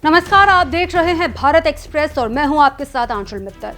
नमस्कार, आप देख रहे हैं भारत एक्सप्रेस और मैं हूं आपके साथ आंचल मित्तल।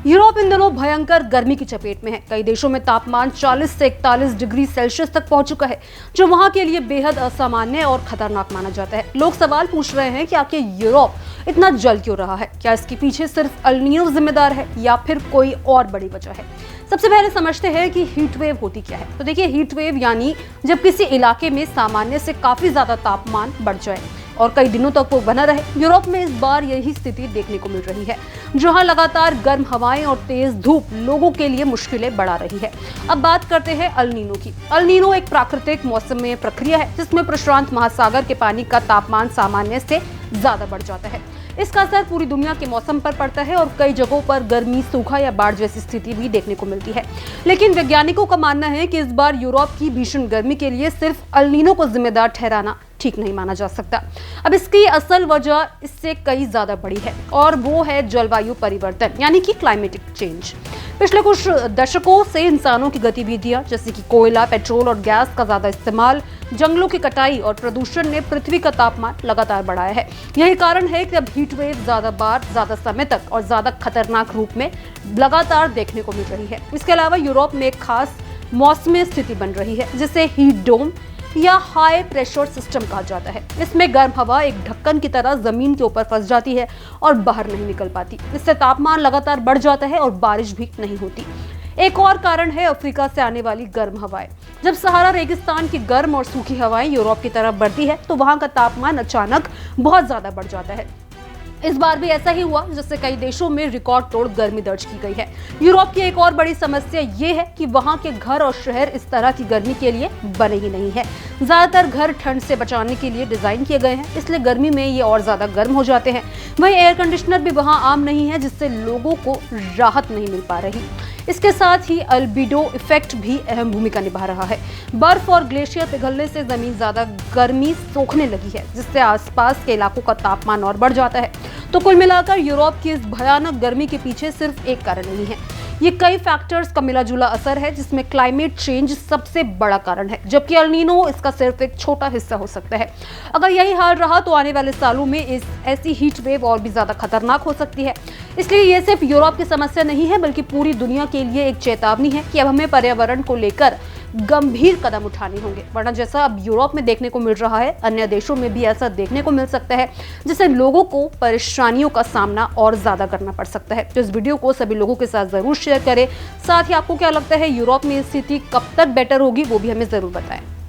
यूरोप इन दिनों भयंकर गर्मी की चपेट में है। कई देशों में तापमान 40 से 41 डिग्री सेल्सियस तक पहुंच चुका है, जो वहां के लिए बेहद असामान्य और खतरनाक माना जाता है। लोग सवाल पूछ रहे हैं कि आखिर यूरोप इतना जल क्यों रहा है? क्या इसके पीछे सिर्फ एल नीनो जिम्मेदार है या फिर कोई और बड़ी वजह है? सबसे पहले समझते हैं कि हीट वेव होती क्या है। तो देखिए, हीट वेव यानी जब किसी इलाके में सामान्य से काफी ज्यादा तापमान बढ़ जाए और कई दिनों तक वो बना रहे। यूरोप में इस बार यही स्थिति देखने को मिल रही है, जहां लगातार गर्म हवाएं और तेज धूप लोगों के लिए मुश्किलें बढ़ा रही है। अब बात करते हैं एल नीनो की। एल नीनो एक प्राकृतिक मौसमी प्रक्रिया है, जिसमें प्रशांत महासागर के पानी का तापमान सामान्य से ज्यादा बढ़ जाता है। इसका असर पूरी दुनिया के मौसम पर पड़ता है और कई जगहों पर गर्मी, सूखा या बाढ़ जैसी स्थिति भी देखने को मिलती है। लेकिन वैज्ञानिकों का मानना है कि इस बार यूरोप की भीषण गर्मी के लिए सिर्फ एल नीनो को जिम्मेदार ठहराना ठीक नहीं माना जा सकता। अब इसकी असल वजह इससे कई ज्यादा बड़ी है और वो है जलवायु परिवर्तन यानी कि क्लाइमेटिक चेंज। पिछले कुछ दशकों से इंसानों की गतिविधियां जैसे कि कोयला, पेट्रोल और गैस का ज्यादा इस्तेमाल, जंगलों की कटाई और प्रदूषण ने पृथ्वी का तापमान लगातार बढ़ाया है। यही कारण है कि अब हीट वेव ज्यादा बार, ज्यादा समय तक और ज्यादा खतरनाक रूप में लगातार देखने को मिल रही है। इसके अलावा यूरोप में एक खास मौसमी स्थिति बन रही है, जिसे हीट डोम या हाई प्रेशर सिस्टम कहा जाता है। इसमें गर्म हवा एक ढक्कन की तरह जमीन के ऊपर फंस जाती है और बाहर नहीं निकल पाती। इससे तापमान लगातार बढ़ जाता है और बारिश भी नहीं होती। एक और कारण है अफ्रीका से आने वाली गर्म हवाएं। जब सहारा रेगिस्तान की गर्म और सूखी हवाएं यूरोप की तरफ बढ़ती है तो वहां का तापमान अचानक बहुत ज्यादा बढ़ जाता है। इस बार भी ऐसा ही हुआ, जिससे कई देशों में रिकॉर्ड तोड़ गर्मी दर्ज की गई है। यूरोप की एक और बड़ी समस्या ये है कि वहां के घर और शहर इस तरह की गर्मी के लिए बने ही नहीं है। ज्यादातर घर ठंड से बचाने के लिए डिजाइन किए गए हैं, इसलिए गर्मी में ये और ज्यादा गर्म हो जाते हैं। वहीं एयर कंडीशनर भी वहां आम नहीं है, जिससे लोगों को राहत नहीं मिल पा रही। इसके साथ ही अल्बिडो इफेक्ट भी अहम भूमिका निभा रहा है। बर्फ और ग्लेशियर पिघलने से जमीन ज्यादा गर्मी सोखने लगी है, जिससे आसपास के इलाकों का तापमान और बढ़ जाता है। तो कुल मिलाकर यूरोप की इस भयानक गर्मी के पीछे सिर्फ एक कारण नहीं है, ये कई फैक्टर्स का मिला जुला असर है, जिसमें क्लाइमेट चेंज सबसे बड़ा कारण है, जबकि एल नीनो इसका सिर्फ एक छोटा हिस्सा हो सकता है। अगर यही हाल रहा तो आने वाले सालों में ऐसी हीट वेव और भी ज्यादा खतरनाक हो सकती है। इसलिए ये सिर्फ यूरोप की समस्या नहीं है, बल्कि पूरी दुनिया के लिए एक चेतावनी है कि अब हमें पर्यावरण को लेकर गंभीर कदम उठाने होंगे, वरना जैसा अब यूरोप में देखने को मिल रहा है, अन्य देशों में भी ऐसा देखने को मिल सकता है, जिससे लोगों को परेशानियों का सामना और ज्यादा करना पड़ सकता है। तो इस वीडियो को सभी लोगों के साथ जरूर शेयर करें। साथ ही आपको क्या लगता है, यूरोप में स्थिति कब तक बेटर होगी, वो भी हमें जरूर बताएं।